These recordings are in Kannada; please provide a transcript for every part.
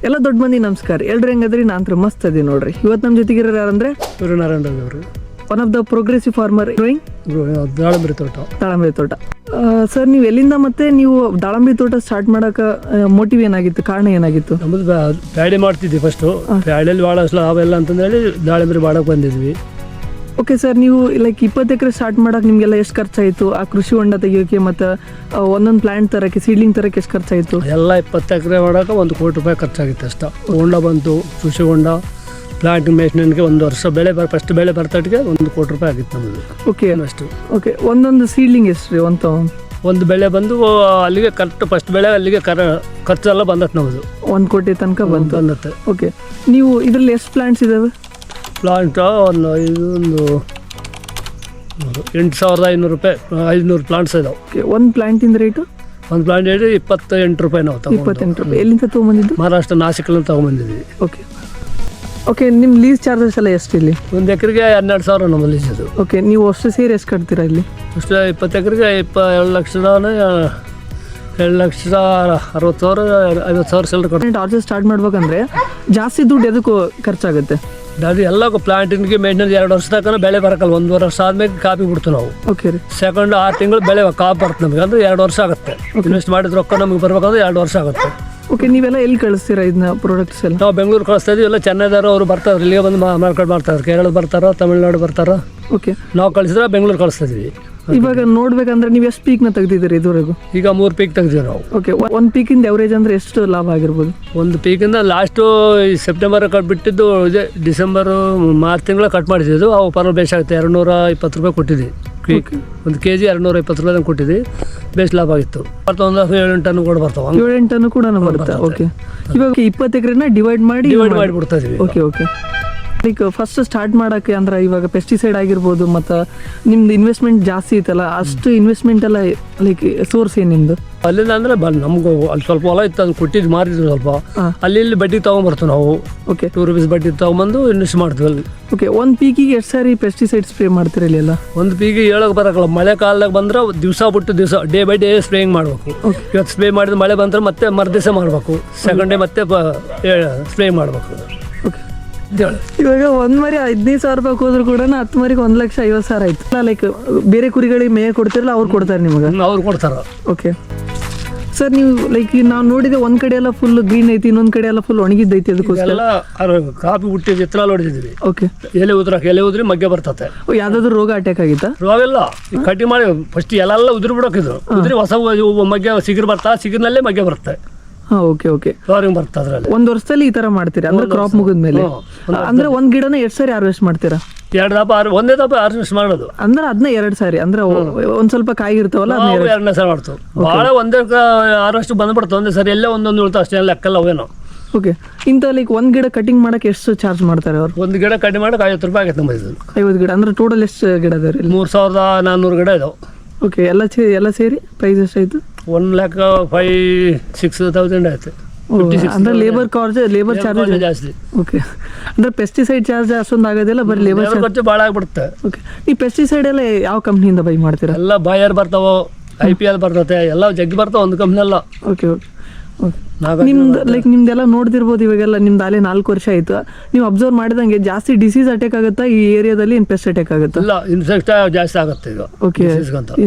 ಎಲ್ಲ ದೊಡ್ಡ ಮಂದಿ ನಮಸ್ಕಾರ. ಎಲ್ರು ಹೆಂಗದ್ರಿ? ನಾನು ಮಸ್ತ್ ಅದೀನಿ ನೋಡ್ರಿ. ಇವತ್ತು ನಮ್ಮ ಜೊತೆಗಿರೋರು ಯಾರಂದ್ರೆ ಸೂರ್ಯನಾರಾಯಣ ಅವರು, one of the progressive farmer growing ದಾಳಂಬರಿ ತೋಟ. ದಾಳಂಬರಿ ತೋಟ. ಸರ್, ನೀವು ಎಲ್ಲಿಂದ ಮತ್ತೆ ನೀವು ದಾಳಂಬರಿ ತೋಟ ಸ್ಟಾರ್ಟ್ ಮಾಡೋಕೆ ಮೋಟಿವ್ ಏನಾಗಿತ್ತು? ಕಾರಣ ಏನಾಗಿತ್ತು? ನಮ್ಮದು ಪ್ಯಾಡಿ ಮಾಡ್ತಿದ್ವಿ ಫಸ್ಟು. ಪ್ಯಾಡಿಯಲ್ಲಿ ಭಾಳ ಲಾಭ ಇಲ್ಲ ಅಂತಂದೇಳಿ ದಾಳಿಂಬರಿ ಮಾಡಕ್ಕೆ ಬಂದಿದ್ವಿ. ಓಕೆ ಸರ್, ನೀವು ಲೈಕ್ 20 ಎಕರೆ ಸ್ಟಾರ್ಟ್ ಮಾಡಕ್ಕೆ ನಿಮಗೆಲ್ಲ ಎಷ್ಟು ಖರ್ಚಾಯಿತು? ಆ ಕೃಷಿ ಹೊಂಡ ತೆಗಿಯೋಕ್ಕೆ ಮತ್ತು ಒಂದೊಂದು ಪ್ಲಾಂಟ್ ತರೋಕ್ಕೆ, ಸೀಡ್ಲಿಂಗ್ ತರೋಕ್ಕೆ ಎಷ್ಟು ಖರ್ಚಾಯಿತು? ಎಲ್ಲ 20 ಎಕರೆ ಮಾಡೋಕೆ 1 ಕೋಟಿ ರೂಪಾಯಿ ಖರ್ಚಾಗಿತ್ತು ಅಷ್ಟ. ಹೊಂಡ ಬಂತು, ಕೃಷಿ ಹೊಂಡ, ಪ್ಲಾಂಟ್ ಮೇಷನ್ಗೆ 1 ವರ್ಷ ಬೆಳೆ ಫಸ್ಟ್ ಬೆಳೆ ಬರ್ತಟ್ಟಿಗೆ 1 ಕೋಟಿ ರೂಪಾಯಿ ಆಗಿತ್ತು ನಮ್ಮದು. ಓಕೆ ಅಷ್ಟು. ಓಕೆ, ಒಂದೊಂದು ಸೀಡ್ಲಿಂಗ್ ಎಷ್ಟು ರೀ? ಒಂದು ಬೆಳೆ ಬಂದು ಅಲ್ಲಿಗೆ ಕರೆಕ್ಟ್ ಫಸ್ಟ್ ಬೆಳೆ ಅಲ್ಲಿಗೆ ಖರ್ಚೆಲ್ಲ ಬಂದತ್ತೆ ನಮ್ಮದು. 1 ಕೋಟಿ ತನಕ ಬಂದತ್ತೆ. ಓಕೆ, ನೀವು ಇದರಲ್ಲಿ ಎಷ್ಟು ಪ್ಲಾಂಟ್ಸ್ ಇದ್ದಾವೆ? ಪ್ಲಾಂಟ್ ಒಂದು 8,500 ರೂಪಾಯಿ, 500 ಪ್ಲಾಂಟ್ಸ್ ಇದಾವೆ. ಓಕೆ, ಒಂದು ಪ್ಲಾಂಟಿಂದ ರೇಟು? ಒಂದು ಪ್ಲಾಂಟ್ ಹೇಳಿ 28 ರೂಪಾಯಿ ನಾವು 28 ರೂಪಾಯಿ. ಎಲ್ಲಿಂದ ತೊಗೊಂಬಂದಿದ್ದು? ಮಹಾರಾಷ್ಟ್ರ ನಾಸಿಕಲ್ಲಿ ತೊಗೊಂಬಂದಿದ್ವಿ. ಓಕೆ ಓಕೆ, ನಿಮ್ಮ ಲೀಸ್ ಚಾರ್ಜಸ್ ಎಲ್ಲ ಎಷ್ಟು ಇಲ್ಲಿ? 1 ಎಕರೆಗೆ 12,000 ನಮ್ಮ ಲೀಸ್ ಅದು. ಓಕೆ, ನೀವು ಅಷ್ಟು ಸೇರಿ ಎಷ್ಟು ಕಟ್ತೀರಾ ಇಲ್ಲಿ? ಅಷ್ಟು 20 ಎಕರೆಗೆ 2,60,000 50,000 ಸೆಲ್ರಿ ಕೊಡ್ತೀವಿ. ಆರ್ಚರ್ ಸ್ಟಾರ್ಟ್ ಮಾಡ್ಬೇಕಂದ್ರೆ ಜಾಸ್ತಿ ದುಡ್ಡು ಎದಕ್ಕೂ ಖರ್ಚಾಗುತ್ತೆ? ಅದು ಎಲ್ಲ ಪ್ಲಾಂಟಿನ್ಗೆ ಮೇಂಟೆನೆನ್ಸ್ 2 ವರ್ಷ ತನಕ ಬೆಳೆ ಬರಕಲ್ಲ. 1 ವರ್ಷ ಆದ್ಮೇಲೆ ಕಾಪಿ ಬಿಡ್ತು ನಾವು. ಓಕೆ ರೀ. ಸೆಕೆಂಡ್ 6 ತಿಂಗಳು ಬೆಳೆ ಕಾಪಿ ಬರುತ್ತೆ ನಮಗೆ. ಅಂದ್ರೆ 2 ವರ್ಷ ಆಗುತ್ತೆ. ಇನ್ವೆಸ್ಟ್ ಮಾಡಿದ ರೊಕ್ಕ ನಮಗೆ ಬರ್ಬೇಕಂದ್ರೆ 2 ವರ್ಷ ಆಗುತ್ತೆ. ಓಕೆ, ನೀವೆಲ್ಲ ಎಲ್ಲಿ ಕಳಿಸ್ತೀರಾ ಇದನ್ನ ಪ್ರಾಡಕ್ಟ್ಸ್ ಎಲ್ಲ? ನಾವು ಬೆಂಗಳೂರು ಕಳಿಸ್ತಾ ಇದೀವಿ. ಎಲ್ಲ ಚೆನ್ನೈದವರು ಅವರು ಬರ್ತಾರೆ, ಇಲ್ಲಿಗೆ ಬಂದು ಮಾರ್ಕೆಟ್ ಮಾಡ್ತಾರೆ. ಕೇರಳ ಬರ್ತಾರೋ, ತಮಿಳ್ನಾಡು ಬರ್ತಾರೋ. ಓಕೆ, ನಾವು ಕಳಿಸಿದ್ರೆ ಬೆಂಗಳೂರು ಕಳಿಸ್ತಾ ಇದೀವಿ. ಇವಾಗ ನೋಡ್ಬೇಕಂದ್ರೆ ನೀವು ಎಷ್ಟು ಪೀಕ್ನ ತೆಗ್ದಿದ್ದೀರಿ ಇದುವರೆಗೂ? ಈಗ 3 ಪೀಕ್ ತೆಗ್ದಿವಿ ನಾವು. ಓಕೆ, 1 ಪೀಕಿಂದ ಎವರೇಜ್ ಅಂದ್ರೆ ಎಷ್ಟು ಲಾಭ ಆಗಿರ್ಬೋದು? 1 ಪೀಕಿಂದ ಲಾಸ್ಟು ಸೆಪ್ಟೆಂಬರ್ ಕಟ್ ಬಿಟ್ಟಿದ್ದು ಇದೆ. ಡಿಸೆಂಬರು ಮಾರ್ಚ್ ತಿಂಗಳ ಕಟ್ ಮಾಡಿದ್ದು. ಅವು ಪರವಾಗಿ ಬೇಸ್ ಆಗುತ್ತೆ. 220 ರೂಪಾಯಿ ಕೊಟ್ಟಿದ್ವಿ. 1 kg 220 ರೂಪಾಯಿ ಕೊಟ್ಟಿದ್ವಿ. ಬೇಸ್ ಲಾಭ ಆಗಿತ್ತು. 7-8 ಟನ್ ಕೂಡ ಬರ್ತಾವೆ. 7-8 ಟನ್ ಕೂಡ ಬರುತ್ತೆ. ಓಕೆ, ಇವಾಗ 20 ಎಕರೆನ ಡಿವೈಡ್ ಮಾಡಿಬಿಡ್ತಾ ಇದೀವಿ. Okay okay, like first start ಮಾಡೋಕ್ಕೆ ಅಂದ್ರೆ ಇವಾಗ ಪೆಸ್ಟಿಸೈಡ್ ಆಗಿರ್ಬೋದು ಮತ್ತು ನಿಮ್ದು ಇನ್ವೆಸ್ಟ್ಮೆಂಟ್ ಜಾಸ್ತಿ ಇತ್ತಲ್ಲ, ಅಷ್ಟು ಇನ್ವೆಸ್ಟ್ಮೆಂಟ್ ಎಲ್ಲ ಲೈಕ್ ಸೋರ್ಸ್ ಏನು ನಿಮ್ದು? ಅಲ್ಲಿಂದ ಅಂದ್ರೆ ನಮ್ಗೆ ಅಲ್ಲಿ ಸ್ವಲ್ಪ ಹೊಲ ಇತ್ತು, ಅದು ಕೊಟ್ಟಿದ್ದು ಮಾರಿದ್ವಿ ಸ್ವಲ್ಪ. ಅಲ್ಲಿ ಬಡ್ಡಿ ತೊಗೊಂಬರ್ತೀವಿ ನಾವು. ಓಕೆ, 2 ರೂಪೀಸ್ ಬಡ್ಡಿ ತೊಗೊಂಬಂದು ಇನ್ವೆಸ್ಟ್ ಮಾಡ್ತೀವಿ ಅಲ್ಲಿ. ಓಕೆ, 1 ಪೀಕಿಗೆ ಎಷ್ಟು ಸಾರಿ ಪೆಸ್ಟಿಸೈಡ್ ಸ್ಪ್ರೇ ಮಾಡ್ತೀರಿ ಅಲ್ಲಿ ಎಲ್ಲ? 1 ಪೀಕಿಗೆ ಹೇಳೋಕೆ ಬರೋಕ್ಕಲ್ಲ. ಮಳೆ ಕಾಲದಾಗ ಬಂದ್ರೆ ದಿವಸ ಬಿಟ್ಟು ದಿವಸ ಡೇ ಬೈ ಡೇ ಸ್ಪ್ರೇಯಿಂಗ್ ಮಾಡಬೇಕು. ಇವತ್ತು ಸ್ಪ್ರೇ ಮಾಡಿದ್ರೆ ಮಳೆ ಬಂದ್ರೆ ಮತ್ತೆ ಮರುದಿವಸ ಮಾಡಬೇಕು. ಸೆಕೆಂಡ್ ಡೇ ಮತ್ತೆ ಸ್ಪ್ರೇ ಮಾಡಬೇಕು. ಇವಾಗ 1 ಮರಿ 15,000 ರೂಪಾಯಿ ಹೋದ್ರು ಕೂಡ 10 ಮರಿಗೆ 1,50,000 ಆಯ್ತು. ಲೈಕ್ ಬೇರೆ ಕುರಿಗಳಿಗೆ ಮೇಯ ಕೊಡ್ತಿರಲ್ಲ, ಅವ್ರು ಕೊಡ್ತಾರೆ ನಿಮಗೆ? ಅವ್ರು ಕೊಡ್ತಾರ. ಓಕೆ ಸರ್, ನೀವು ಲೈಕ್ ನಾವು ನೋಡಿದೆ ಒಂದ್ ಕಡೆ ಎಲ್ಲ ಫುಲ್ ಗ್ರೀನ್ ಐತಿ, ಇನ್ನೊಂದ್ ಕಡೆ ಎಲ್ಲ ಫುಲ್ ಒಣಗಿದ್ದೈತಿ. ಅದಕ್ಕೋಸ್ಕರ ಕಾಪಿ ಹುಟ್ಟಿ ವಿತ್ತನಾಲ್ ಹೊಡಿದಿದ್ವಿ. ಓಕೆ, ಎಲೆ ಉದ್ರಿ ಮಗ್ಗೆ ಬರ್ತತೆ. ಯಾವ್ದಾದ್ರು ರೋಗ ಅಟ್ಯಾಕ್ ಆಗಿತ್ತಾ? ರೋಗ ಇಲ್ಲ, ಕಟ್ಟಿ ಮಾಡಿ ಫಸ್ಟ್ ಎಲ್ಲ ಉದುರಿ ಬಿಡೋಕಿದ್ರು. ಉದ್ರಿ ಹೊಸ ಮಗ್ಗೆ ಸಿಗಿರ್ ಬರ್ತಾ, ಸಿಗಿರ್ನಲ್ಲೇ ಮಗ್ಗೆ ಬರುತ್ತೆ. ಓಕೆ ಓಕೆ, ಬರ್ತಾ ಅದ್ರಲ್ಲಿ 1 ವರ್ಷದಲ್ಲಿ ಈ ತರ ಮಾಡ್ತೀರಾ? ಅಂದ್ರೆ ಕ್ರಾಪ್ ಮುಗಿದ್ಮೇಲೆ ಅಂದ್ರೆ 1 ಗಿಡನ 2 ಸಾರಿ ಹಾರ್ವೆಸ್ಟ್ ಮಾಡ್ತೀರಾ? 2 ದಪ ಒಂದೇ ದಪ ಹಾರ್ವೆಸ್ಟ್ ಮಾಡೋದು. ಅಂದ್ರೆ ಅದನ್ನ 2 ಸಾರಿ, ಅಂದ್ರೆ ಒಂದ್ ಸ್ವಲ್ಪ ಕಾಯಿ ಇರ್ತಾವಲ್ಲ, 2ನೇ ಸಾರಿ ಮಾಡ್ತು. ಭಾಳ ಒಂದೇ ಹಾರ್ವೆಸ್ಟ್ ಬಂದ್ಬಿಡ್ತು ಒಂದೇ ಸರಿ. ಎಲ್ಲೇ ಒಂದೊಂದು ಉಳ್ತಾ ಅಷ್ಟೇ ಲೆಕ್ಕಲ್ಲ ಅವೇನು. ಓಕೆ, ಇಂಥ ಲೈಕ್ 1 ಗಿಡ ಕಟಿಂಗ್ ಮಾಡಕ್ಕೆ ಎಷ್ಟು ಚಾರ್ಜ್ ಮಾಡ್ತಾರೆ ಅವರು? 1 ಗಿಡ ಕಟಿಂಗ್ ಮಾಡಕ್ಕೆ 50 ರೂಪಾಯಿ ಆಗೈತೆ ನಮ್ಮ ಇದು. 50 ಗಿಡ ಅಂದ್ರೆ ಟೋಟಲ್ ಎಷ್ಟು ಗಿಡ ಅದಾವೆ? 3,400 ಗಿಡ ಇದಾವೆ. ಓಕೆ, ಎಲ್ಲ ಸೇರಿ ಪ್ರೈಸ್ ಎಷ್ಟಾಯ್ತು? 1,06,000 ಆಯ್ತು. ಅಂದ್ರೆ ಲೇಬರ್ ಚಾರ್ಜ್ ಜಾಸ್ತಿ. ಓಕೆ, ಅಂದ್ರೆ ಪೆಸ್ಟಿಸೈಡ್ ಚಾರ್ಜ್ ಅಷ್ಟೊಂದು ಆಗೋದಿಲ್ಲ, ಬರೀ ಲೇಬರ್ ಖರ್ಚು ಭಾಳ ಆಗ್ಬಿಡುತ್ತೆ. ಓಕೆ, ಈ ಪೆಸ್ಟಿಸೈಡ್ ಎಲ್ಲ ಯಾವ ಕಂಪ್ನಿಯಿಂದ ಬೈ ಮಾಡ್ತೀರಾ? ಎಲ್ಲ ಬಾಯರ್ ಬರ್ತಾವ, IPL ಬರ್ತತೆ, ಎಲ್ಲ ಜಗ್ಗಿ ಬರ್ತಾವ ಒಂದು ಕಂಪ್ನಿ ಎಲ್ಲ. ಓಕೆ ಓಕೆ ಓಕೆ, ನಿಮ್ದು ಲೈಕ್ ನಿಮ್ದೆಲ್ಲ ನೋಡ್ತಿರ್ಬೋದು. ಇವಾಗೆಲ್ಲ ನಿಮ್ದು ಅಲ್ಲೇ 4 ವರ್ಷ ಆಯ್ತು. ನೀವು ಅಬ್ಸರ್ವ್ ಮಾಡಿದಂಗೆ ಜಾಸ್ತಿ ಡಿಸೀಸ್ ಅಟ್ಯಾಕ್ ಆಗುತ್ತಾ ಈ ಏರಿಯಾದಲ್ಲಿ? ಪೆಸ್ಟ್ ಅಟ್ಯಾಕ್ ಆಗುತ್ತಾ? ಇಲ್ಲ, ಇನ್ಸೆಕ್ಟ್ ಜಾಸ್ತಿ ಆಗುತ್ತೆ ಈಗ. ಓಕೆ,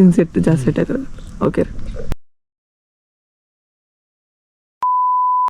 ಇನ್ಸೆಕ್ಟ್ ಜಾಸ್ತಿ ಅಟ್ಯಾಕ್ ಆಗುತ್ತೆ. ಓಕೆ.